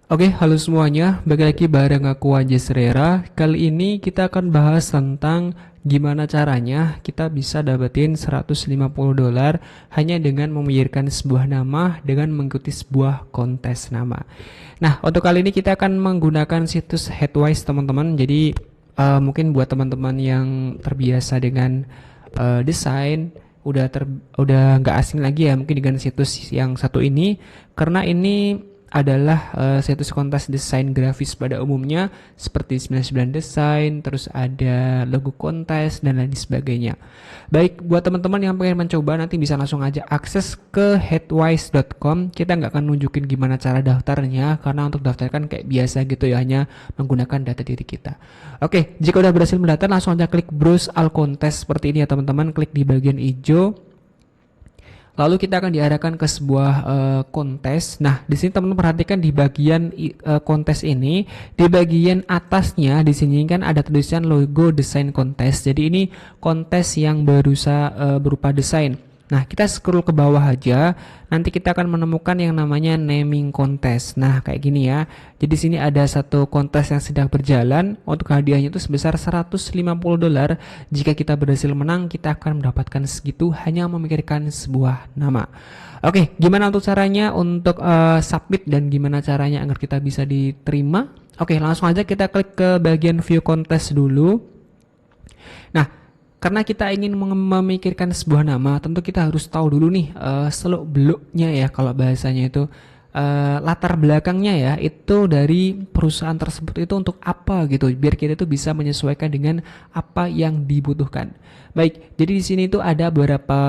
Oke, halo semuanya. Balik lagi bareng aku Anjas Rera. Kali ini kita akan bahas tentang gimana caranya kita bisa dapetin $150 hanya dengan memikirkan sebuah nama dengan mengikuti sebuah kontes nama. Nah, untuk kali ini kita akan menggunakan situs Headwise, teman-teman. Jadi mungkin buat teman-teman yang terbiasa dengan desain udah nggak asing lagi ya mungkin dengan situs yang satu ini, karena ini adalah situs kontes desain grafis pada umumnya seperti 99 Design, terus ada logo kontes dan lain sebagainya. Baik, buat teman-teman yang pengen mencoba nanti bisa langsung aja akses ke headwise.com. Kita nggak akan nunjukin gimana cara daftarnya karena untuk daftar kan kayak biasa gitu ya, hanya menggunakan data diri kita. Oke, jika udah berhasil mendaftar langsung aja klik browse all kontes seperti ini ya teman-teman, klik di bagian hijau. Lalu kita akan diarahkan ke sebuah kontes. Nah, di sini teman-teman perhatikan di bagian kontes ini, di bagian atasnya di sini kan ada tulisan logo desain kontes. Jadi ini kontes yang berupa desain. Nah, kita scroll ke bawah aja, nanti kita akan menemukan yang namanya naming contest. Nah, kayak gini ya. Jadi di sini ada satu kontes yang sedang berjalan. Untuk hadiahnya itu sebesar $150. Jika kita berhasil menang, kita akan mendapatkan segitu hanya memikirkan sebuah nama. Oke, gimana untuk caranya untuk submit dan gimana caranya agar kita bisa diterima? Oke, langsung aja kita klik ke bagian view contest dulu. Nah, karena kita ingin memikirkan sebuah nama, tentu kita harus tahu dulu nih seluk beluknya ya, kalau bahasanya itu latar belakangnya ya, itu dari perusahaan tersebut itu untuk apa gitu, biar kita itu bisa menyesuaikan dengan apa yang dibutuhkan. Baik, jadi di sini itu ada beberapa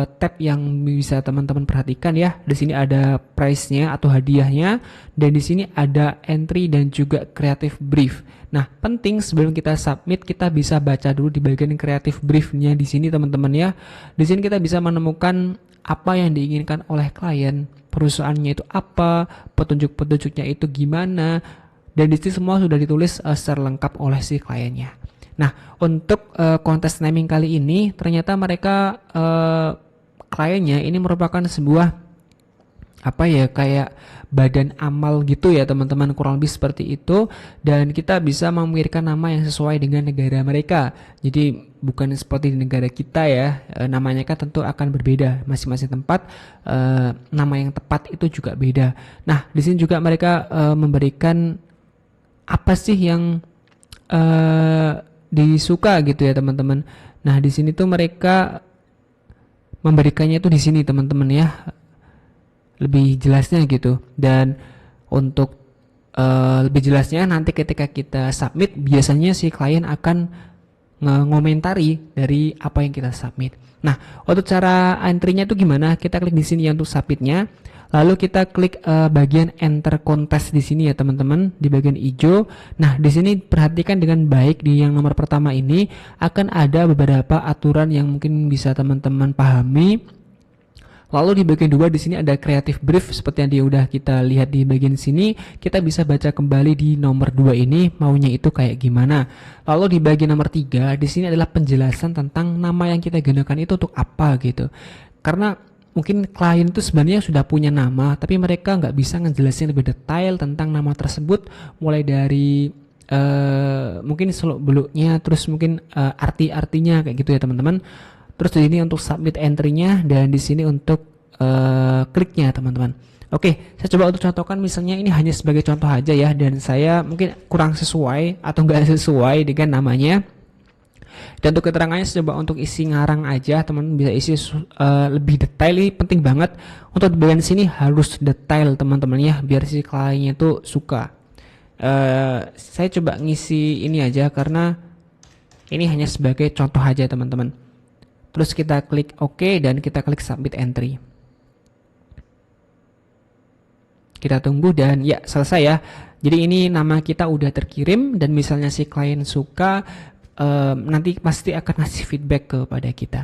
tab yang bisa teman-teman perhatikan ya. Di sini ada price-nya atau hadiahnya, dan di sini ada entry dan juga creative brief. Nah, penting sebelum kita submit kita bisa baca dulu di bagian creative briefnya di sini teman-teman ya. Di sini kita bisa menemukan apa yang diinginkan oleh klien, perusahaannya itu apa, petunjuk-petunjuknya itu gimana, dan di sini semua sudah ditulis secara lengkap oleh si kliennya. Nah, untuk kontes naming kali ini ternyata mereka kliennya ini merupakan sebuah apa ya, kayak badan amal gitu ya teman-teman, kurang lebih seperti itu, dan kita bisa memikirkan nama yang sesuai dengan negara mereka. Jadi bukan seperti di negara kita ya, namanya kan tentu akan berbeda masing-masing tempat, nama yang tepat itu juga beda. Nah, di sini juga mereka memberikan apa sih yang disuka gitu ya teman-teman. Nah, di sini tuh mereka memberikannya itu di sini teman-teman ya, lebih jelasnya gitu. Dan untuk lebih jelasnya nanti ketika kita submit, biasanya si klien akan ngomentari dari apa yang kita submit. Nah, untuk cara entry-nya itu gimana? Kita klik di sini ya untuk submitnya. Lalu kita klik bagian enter contest di sini ya teman-teman, di bagian hijau. Nah, di sini perhatikan dengan baik, di yang nomor pertama ini akan ada beberapa aturan yang mungkin bisa teman-teman pahami. Lalu di bagian 2 di sini ada creative brief seperti yang udah kita lihat di bagian sini. Kita bisa baca kembali di nomor 2 ini maunya itu kayak gimana. Lalu di bagian nomor 3 di sini adalah penjelasan tentang nama yang kita gunakan itu untuk apa gitu. Karena mungkin klien itu sebenarnya sudah punya nama, tapi mereka nggak bisa ngejelasin lebih detail tentang nama tersebut, mulai dari mungkin seluk beluknya, terus mungkin arti-artinya kayak gitu ya teman-teman. Terus di sini untuk submit entry-nya, dan di sini untuk kliknya teman-teman. Oke, saya coba untuk contohkan, misalnya ini hanya sebagai contoh aja ya, dan saya mungkin kurang sesuai atau enggak sesuai dengan namanya. Dan untuk keterangannya coba untuk isi ngarang aja, teman-teman bisa isi lebih detail. Ini penting banget untuk di bagian sini, harus detail teman-teman ya, biar si kliennya itu suka. Saya coba ngisi ini aja karena ini hanya sebagai contoh aja teman-teman. Terus kita klik OK dan kita klik submit entry. Kita tunggu dan ya selesai ya. Jadi ini nama kita udah terkirim, dan misalnya si klien suka, nanti pasti akan ngasih feedback kepada kita.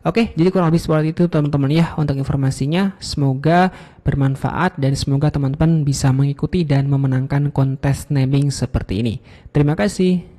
Oke, jadi kurang lebih seperti itu teman-teman ya untuk informasinya. Semoga bermanfaat dan semoga teman-teman bisa mengikuti dan memenangkan kontes naming seperti ini. Terima kasih.